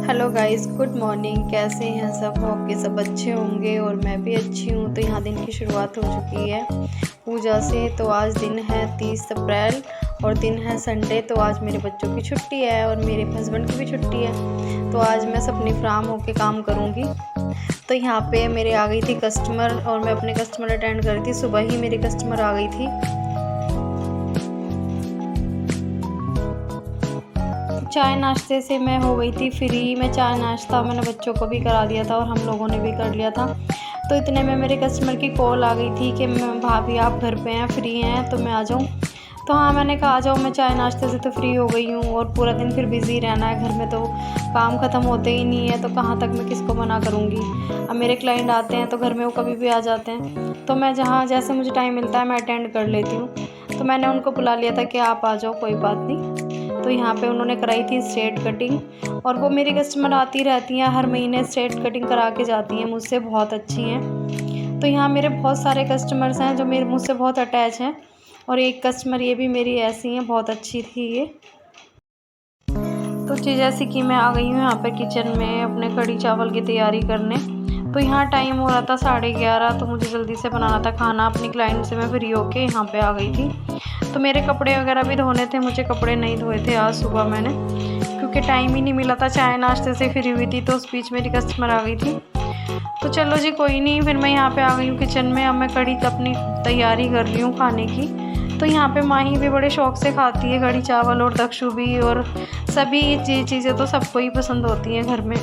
Hello guys, good morning. कैसे हैं सब? होप के सब अच्छे होंगे और मैं भी अच्छी हूँ। तो यहाँ दिन की शुरुआत हो चुकी है पूजा से। तो आज दिन है 30 अप्रैल और दिन है संडे। तो आज मेरे बच्चों की छुट्टी है और मेरे हस्बैंड की भी छुट्टी है। तो आज मैं अपनी फ्राम होके काम करूँगी। तो यहाँ पे मेरे आ गई थी कस्टमर और मैं अपने कस्टमर अटेंड कर रही थी। सुबह ही मेरी कस्टमर आ गई थी। चाय नाश्ते से मैं हो गई थी फ्री। मैं चाय नाश्ता मैंने बच्चों को भी करा दिया था और हम लोगों ने भी कर लिया था। तो इतने में मेरे कस्टमर की कॉल आ गई थी कि भाभी आप घर पे हैं, फ्री हैं तो मैं आ जाऊँ। तो हाँ, मैंने कहा आ जाओ, मैं चाय नाश्ते से तो फ्री हो गई हूँ और पूरा दिन फिर बिज़ी रहना है घर में, तो काम ख़त्म होते ही नहीं है। तो कहाँ तक मैं किसको मना करूँगी। अब मेरे क्लाइंट आते हैं तो घर में वो कभी भी आ जाते हैं। तो मैं जहाँ जैसे मुझे टाइम मिलता है मैं अटेंड कर लेती हूँ। तो मैंने उनको बुला लिया था कि आप आ जाओ, कोई बात नहीं। तो यहाँ पे उन्होंने कराई थी स्ट्रेट कटिंग और वो मेरी कस्टमर आती रहती हैं, हर महीने स्ट्रेट कटिंग करा के जाती हैं मुझसे, बहुत अच्छी हैं। तो यहाँ मेरे बहुत सारे कस्टमर्स हैं जो मेरे मुझसे बहुत अटैच हैं और एक कस्टमर ये भी मेरी ऐसी हैं, बहुत अच्छी थी ये। तो जैसे कि मैं आ गई हूँ यहाँ पे किचन में अपने कढ़ी चावल की तैयारी करने। तो यहाँ टाइम हो रहा था 11:30। तो मुझे जल्दी से बनाना था खाना। अपनी क्लाइंट से मैं फ्री होके यहाँ पे आ गई थी। तो मेरे कपड़े वगैरह भी धोने थे, मुझे कपड़े नहीं धोए थे आज सुबह मैंने, क्योंकि टाइम ही नहीं मिला था। चाय नाश्ते से फ्री हुई थी तो उस बीच मेरी कस्टमर आ गई थी। तो चलो जी, कोई नहीं। फिर मैं यहाँ पे आ गई हूँ किचन में। अब मैं कढ़ी अपनी तैयारी कर रही हूँ खाने की। तो यहाँ पे माही भी बड़े शौक़ से खाती है कढ़ी चावल और दक्षु भी, और सभी चीज़ें तो सबको ही पसंद होती हैं घर में।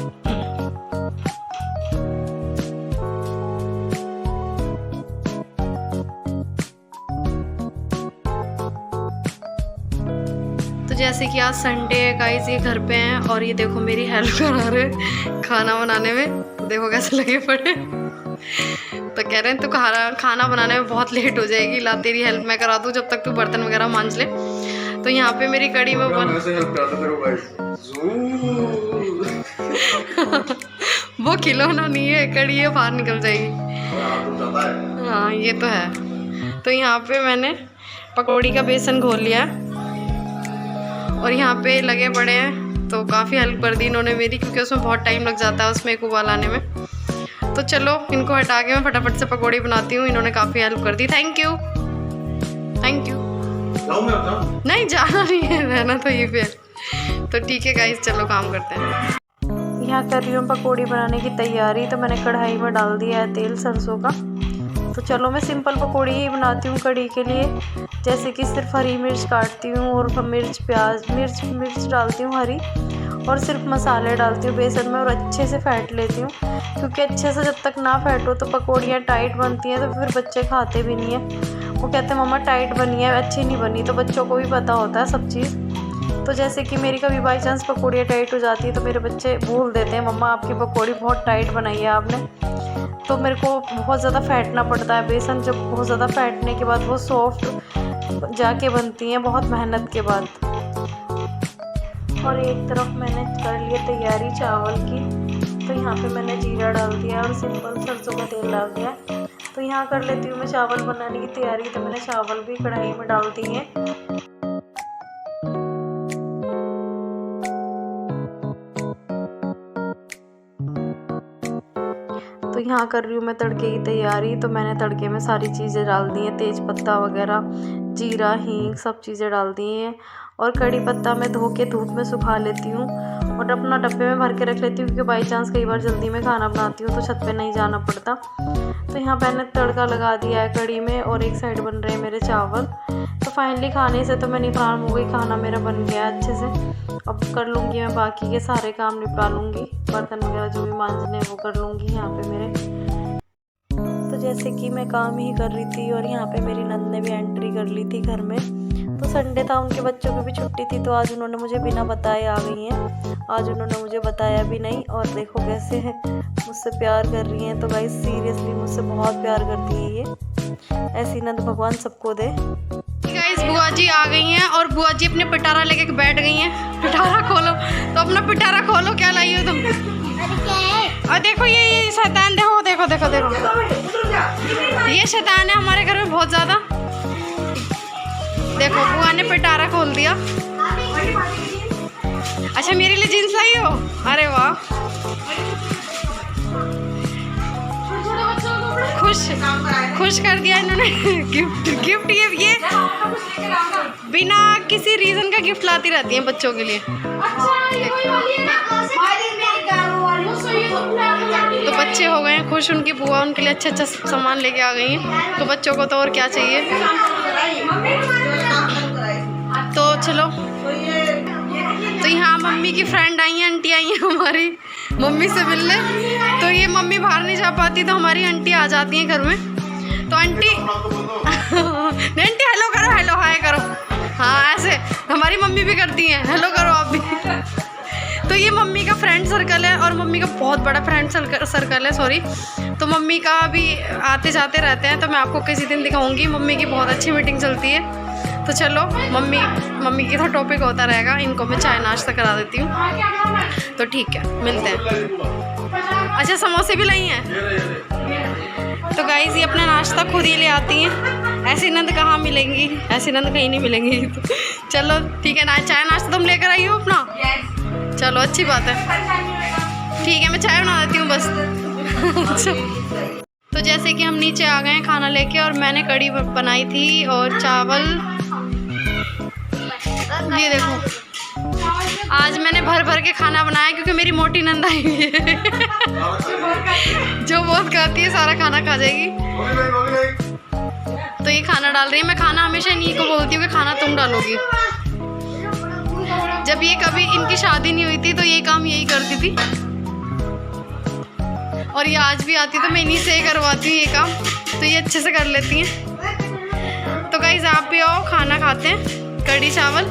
तो जैसे कि आज संडे है गाइस, ये घर पे हैं और ये देखो मेरी हेल्प करा रहे खाना बनाने में। देखो कैसे लगे पड़े। तो कह रहे हैं तू खाना बनाने में बहुत लेट हो जाएगी, ला तेरी हेल्प मैं करा दूँ जब तक तू बर्तन वगैरह मांज ले। तो यहाँ पे मेरी कढ़ी में वो खिलौना नहीं है, कढ़ी है, बाहर निकल जाएगी। हाँ ये तो है। तो यहाँ पे मैंने पकौड़ी का बेसन घोल लिया और यहाँ पे लगे पड़े हैं। तो काफ़ी हेल्प कर दी इन्होंने मेरी, क्योंकि उसमें बहुत टाइम लग जाता है उसमें एक उबाल आने में। तो चलो इनको हटा के मैं फटाफट से पकौड़ी बनाती हूँ। इन्होंने काफ़ी हेल्प कर दी। Thank you thank you. नहीं जाना नहीं है, रहना तो यहीं पे। तो ठीक है गाइस, चलो काम करते हैं। यहाँ कर रही हूँ पकौड़ी बनाने की तैयारी। तो मैंने कढ़ाई में डाल दिया है तेल सरसों का। तो चलो मैं सिंपल पकौड़ी ही बनाती हूँ कढ़ी के लिए। जैसे कि सिर्फ हरी मिर्च काटती हूँ और मिर्च प्याज मिर्च डालती हूँ हरी, और सिर्फ मसाले डालती हूँ बेसन में और अच्छे से फेंट लेती हूँ। क्योंकि अच्छे से जब तक ना फेंटो तो पकौड़ियाँ टाइट बनती हैं, तो फिर बच्चे खाते भी नहीं हैं। वो कहते हैं मम्मा टाइट बनी है, अच्छी नहीं बनी। तो बच्चों को भी पता होता है सब चीज़। तो जैसे कि मेरी कभी बाई चांस पकौड़ियाँ टाइट हो जाती है तो मेरे बच्चे भूल देते हैं, मम्मा आपकी पकौड़ी बहुत टाइट बनाई है आपने। तो मेरे को बहुत ज़्यादा फेंटना पड़ता है बेसन। जब बहुत ज़्यादा फेंटने के बाद वो सॉफ्ट जाके बनती हैं, बहुत मेहनत के बाद। और एक तरफ मैंने कर लिया तैयारी चावल की। तो यहाँ पे मैंने जीरा डाल दिया और सिंपल सरसों का तेल डाल दिया। तो यहाँ कर लेती हूँ मैं चावल बनाने की तैयारी। तो मैंने चावल भी कढ़ाई में डाल दिए। तो यहाँ कर रही हूँ मैं तड़के की तैयारी। तो मैंने तड़के में सारी चीज़ें डाल दी हैं, तेज पत्ता वगैरह, जीरा, हींग, सब चीज़ें डाल दी हैं। और कड़ी पत्ता मैं धो के धूप में सुखा लेती हूँ और अपना डब्बे में भर के रख लेती हूँ, क्योंकि बाई चांस कई बार जल्दी में खाना बनाती हूँ तो छत पे नहीं जाना पड़ता। तो यहाँ मैंने तड़का लगा दिया है कड़ी में और एक साइड बन रहे हैं मेरे चावल। तो फाइनली खाने से तो मैं निफान हो गई, खाना मेरा बन गया अच्छे से। अब कर लूँगी मैं बाकी के सारे काम, निपटा लूँगी, बर्तन वगैरह जो भी मांजने वो कर लूँगी यहाँ पे मेरे। तो जैसे कि मैं काम ही कर रही थी और यहाँ पे मेरी नंद ने भी एंट्री कर ली थी घर में। तो संडे था, उनके बच्चों की भी छुट्टी थी। तो आज उन्होंने मुझे बिना बताए आ गई हैं। आज उन्होंने मुझे बताया भी नहीं और देखो कैसे मुझसे प्यार कर रही हैं। तो गाइस सीरियसली मुझसे बहुत प्यार करती है ये। ऐसी नंद भगवान सबको दे। गाइस बुआ जी आ गई हैं और बुआ जी अपने पिटारा लेके बैठ गई हैं। पिटारा खोलो, तो अपना पिटारा खोलो, क्या लाई हो तुम? और देखो ये शैतान, देखो देखो देखो देखो, ये शैतान है हमारे घर में बहुत ज़्यादा। देखो बुआ ने पिटारा खोल दिया। अच्छा मेरे लिए जीन्स लाई हो? अरे वाह, खुश कर दिया इन्होंने। गिफ्ट ये बिना किसी रीजन का गिफ्ट लाती रहती हैं बच्चों के लिए। तो बच्चे हो गए हैं खुश, उनकी बुआ उनके लिए अच्छा सामान लेके आ गई हैं, तो बच्चों को तो और क्या चाहिए। तो चलो, तो यहाँ मम्मी की फ्रेंड आई हैं, आंटी आई हैं हमारी मम्मी से मिलने। तो ये मम्मी बाहर नहीं जा पाती तो हमारी आंटी आ जाती हैं घर में। तो आंटी आंटी हेलो करो, हेलो हाय करो। हाँ ऐसे हमारी मम्मी भी करती हैं, हेलो करो आप भी। तो ये मम्मी का फ्रेंड सर्कल है और मम्मी का बहुत बड़ा फ्रेंड सर्कल है, सॉरी। तो मम्मी का भी आते जाते रहते हैं, तो मैं आपको किसी दिन दिखाऊंगी। मम्मी की बहुत अच्छी मीटिंग चलती है। तो चलो, मम्मी की तो टॉपिक होता रहेगा। इनको मैं चाय नाश्ता करा देती हूँ। तो ठीक है, मिलते हैं। अच्छा समोसे भी लाई हैं। तो गाइस ये अपना नाश्ता खुद ही ले आती हैं। ऐसी नंद कहाँ मिलेंगी, ऐसी नंद कहीं नहीं मिलेंगी। तो चलो ठीक है ना, चाय नाश्ता तुम लेकर आई हो अपना? चलो अच्छी बात है, ठीक है मैं चाय बना देती हूँ बस। तो जैसे कि हम नीचे आ गए हैं खाना लेके, और मैंने कढ़ी बनाई थी और चावल। ये देखो आज मैंने भर भर के खाना बनाया क्योंकि मेरी मोटी नंद आई हुई है। जो बहुत खाती है सारा खाना खा जाएगी। तो ये खाना डाल रही है। मैं खाना हमेशा इन्हीं को बोलती हूँ कि खाना तुम डालोगी। जब ये कभी इनकी शादी नहीं हुई थी तो ये काम यही करती थी, और ये आज भी आती तो मैं इन्हीं से करवाती हूँ ये काम। तो ये अच्छे से कर लेती हैं। तो गाइस आप भी आओ, खाना खाते हैं कढ़ी चावल।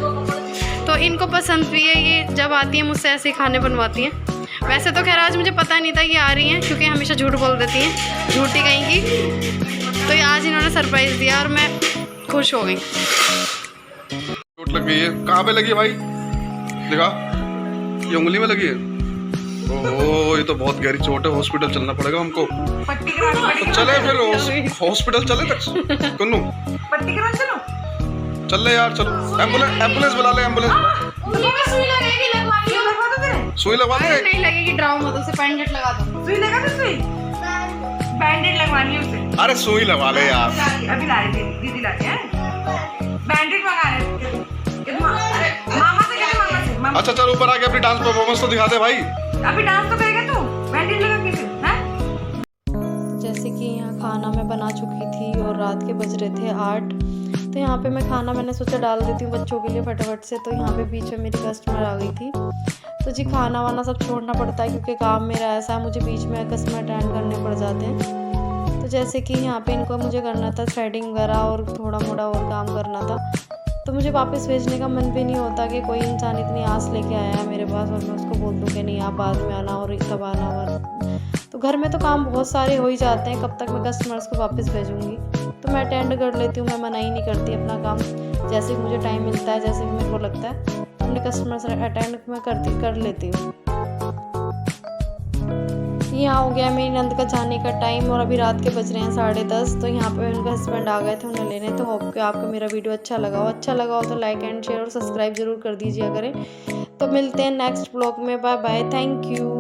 तो इनको पसंद भी है, ये जब आती हैं मुझसे ऐसे ही खाने बनवाती हैं। वैसे तो खैर आज मुझे पता नहीं था कि आ रही हैं, क्योंकि हमेशा झूठ बोल देती हैं, झूठी कहीं की। तो ये आज इन्होंने सरप्राइज़ दिया और मैं खुश हो गई। चोट लग गई है। कहाँ पे लगी है भाई? दिखा, ये उंगली में लगी है। ओह ये तो बहुत गहरी चोट है, हॉस्पिटल चलना पड़ेगा हमको। तो चले फिर हॉस्पिटल चले तक कुन्नू, पट्टी करा चलो। चल ले यार, चलो एम्बुलेंस बुला ले, एम्बुलेंस। सुई लगेगी, लगवानी है। लगवा दो तेरे। सुई लगवा दे। नहीं लगेगी, ड्रामा मत, उसे बैंडेड लगा दो। सुई लगा दो, सुई बैंडेड लगवानी है उसे। अरे सुई लगवा ले यार। अभी ला रही दीदी ला रही है, बैंडेड मंगा रहे हैं। मामा से कहते, मामा से मामा। अच्छा चल ऊपर आके अपनी डांस परफॉर्मेंस तो दिखा दे भाई। अभी डांस तो करेगा तू, बैंडेड लगा के फिर हैं। जैसे कि यहाँ खाना मैं बना चुकी थी और रात के बज रहे थे 8। तो यहाँ पे मैं खाना मैंने सोचा डाल देती हूँ बच्चों के लिए फटाफट से। तो यहाँ पे बीच में मेरी कस्टमर आ गई थी। तो जी खाना वाना सब छोड़ना पड़ता है क्योंकि काम मेरा ऐसा है, मुझे बीच में कस्टमर अटेंड करने पड़ जाते हैं। तो जैसे कि यहाँ पे इनको मुझे करना था थ्रेडिंग वगैरह और थोड़ा मोड़ा और काम करना था। तो मुझे वापस भेजने का मन भी नहीं होता कि कोई इंसान इतनी आस लेके आया है मेरे पास और मैं उसको बोल दूँ कि नहीं आप बाद में आना और कब आना। और तो घर में तो काम बहुत सारे हो ही जाते हैं, कब तक मैं कस्टमर्स को वापस भेजूँगी। तो मैं अटेंड कर लेती हूँ, मैं मना ही नहीं करती अपना काम। जैसे कि मुझे टाइम मिलता है, जैसे कि मेरे को लगता है अपने कस्टमर्स अटेंड मैं कर लेती हूँ। यहाँ हो गया मेरी नंद का जाने का टाइम और अभी रात के बज रहे हैं 10:30। तो यहाँ पे उनके हस्बैंड आ गए थे उन्हें लेने। तो होप कि आपको मेरा वीडियो अच्छा लगा हो तो लाइक एंड शेयर और सब्सक्राइब जरूर कर दीजिए करें। तो मिलते हैं नेक्स्ट ब्लॉग में, बाय बाय, थैंक यू।